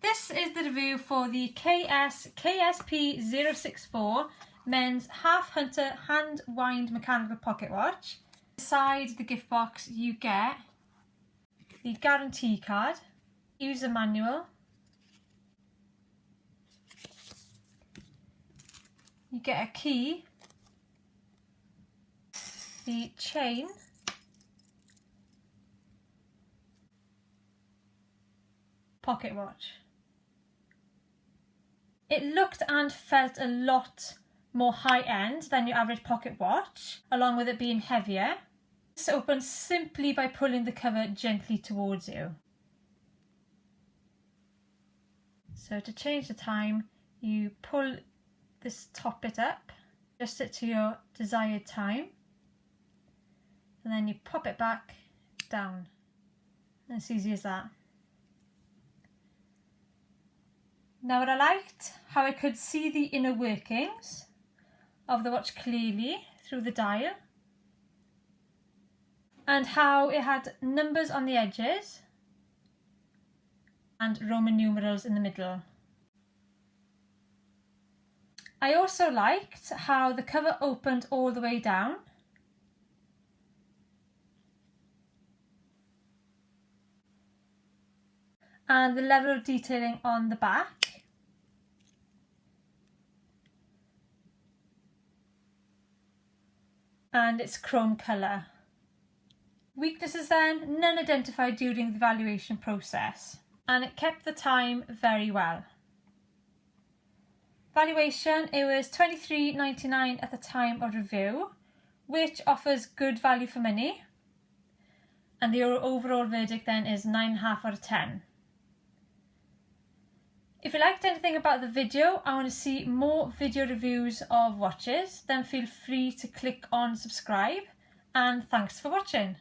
this is the review for the KS-KSP064 men's half hunter hand wind mechanical pocket watch. Inside the gift box you get the guarantee card, user manual, you get a key, the chain, pocket watch. It looked and felt a lot more high-end than your average pocket watch, along with it being heavier. This opens simply by pulling the cover gently towards you. So to change the time, you pull this top bit up, adjust it to your desired time, and then you pop it back down. And it's easy as that. Now what I liked, how I could see the inner workings of the watch clearly through the dial, and how it had numbers on the edges and Roman numerals in the middle. I also liked how the cover opened all the way down, and the level of detailing on the back. And its chrome colour. Weaknesses then, none identified during the valuation process, and it kept the time very well. Valuation, it was $23.99 at the time of review, which offers good value for money, and the overall verdict then is 9.5 out of 10. If you liked anything about the video, I want to see more video reviews of watches, then feel free to click on subscribe, and thanks for watching.